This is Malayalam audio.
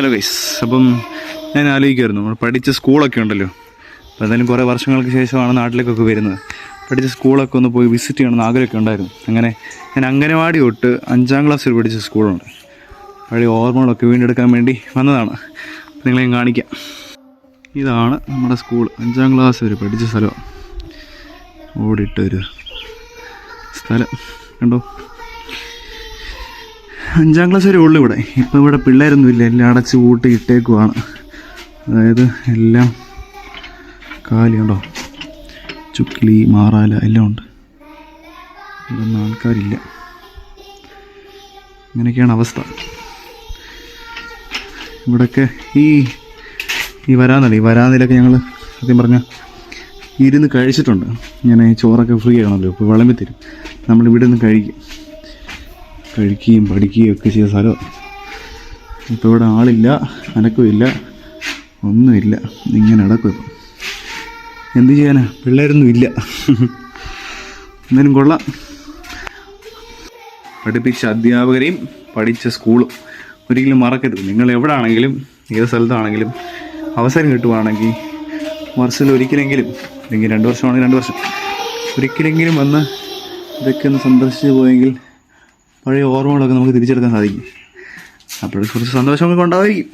ഹലോ ഗൈസ്, അപ്പം ഞാൻ ആലോചിക്കുമായിരുന്നു നമ്മൾ പഠിച്ച സ്കൂളൊക്കെ ഉണ്ടല്ലോ. അപ്പോൾ എന്തായാലും കുറേ വർഷങ്ങൾക്ക് ശേഷമാണ് നാട്ടിലേക്കൊക്കെ വരുന്നത്. പഠിച്ച സ്കൂളൊക്കെ ഒന്ന് പോയി വിസിറ്റ് ചെയ്യണമെന്ന് ആഗ്രഹമൊക്കെ ഉണ്ടായിരുന്നു. അങ്ങനെ ഞാൻ അംഗനവാടി തൊട്ട് 5ാം ക്ലാസ്സിൽ പഠിച്ച സ്കൂളുണ്ട്. പഴയ ഓർമ്മകളൊക്കെ വീണ്ടെടുക്കാൻ വേണ്ടി വന്നതാണ്. നിങ്ങളെ ഞാൻ കാണിക്കാം. ഇതാണ് നമ്മുടെ സ്കൂൾ. 5ാം ക്ലാസ് വരെ പഠിച്ച സ്ഥലം. ഓടിട്ടൊരു സ്ഥലം കണ്ടോ. 5ാം ക്ലാസ് വരെ ഉള്ളു ഇവിടെ. ഇപ്പം ഇവിടെ പിള്ളേരൊന്നുമില്ല, എല്ലാം അടച്ച് കൂട്ടി ഇട്ടേക്കുവാണ്. അതായത് എല്ലാം കാലി കണ്ടോ, ചുക്കിലി മാറാല എല്ലാം ഉണ്ട്. ഇവിടെയൊന്നും ആൾക്കാരില്ല. ഇങ്ങനെയൊക്കെയാണ് അവസ്ഥ. ഇവിടെയൊക്കെ ഈ വരാന്തയിലൊക്കെ ഞങ്ങൾ സത്യം പറഞ്ഞാൽ ഇരുന്ന് കഴിച്ചിട്ടുണ്ട്. ഇങ്ങനെ ചോറൊക്കെ ഫ്രീ ആണല്ലോ, ഇപ്പോൾ വിളമ്പി തരും. നമ്മളിവിടെ നിന്ന് കഴിക്കുകയും പഠിക്കുകയും ഒക്കെ ചെയ്ത സ്ഥലമാണ്. ഇപ്പോൾ ഇവിടെ ആളില്ല, അനക്കമില്ല, ഒന്നുമില്ല. ഇങ്ങനെ നടക്കും. ഇപ്പം എന്ത് ചെയ്യാനാ, പിള്ളേരൊന്നും ഇല്ല. എന്നാലും കൊള്ളാം. പഠിപ്പിച്ച അധ്യാപകരെയും പഠിച്ച സ്കൂളും ഒരിക്കലും മറക്കരുത്. നിങ്ങൾ എവിടെ ആണെങ്കിലും ഏത് സ്ഥലത്താണെങ്കിലും അവസരം കിട്ടുവാണെങ്കിൽ വർഷത്തിൽ ഒരിക്കലെങ്കിലും, അല്ലെങ്കിൽ 2 വർഷമാണെങ്കിൽ 2 വർഷം ഒരിക്കലെങ്കിലും വന്ന് ഇതൊക്കെ ഒന്ന് സന്ദർശിച്ച് പോയെങ്കിൽ പഴയ ഓർമ്മകളൊക്കെ നമുക്ക് തിരിച്ചെടുക്കാൻ സാധിക്കും. അപ്പോഴേ കുറച്ച് സന്തോഷമൊക്കെ ഉണ്ടായിരിക്കും.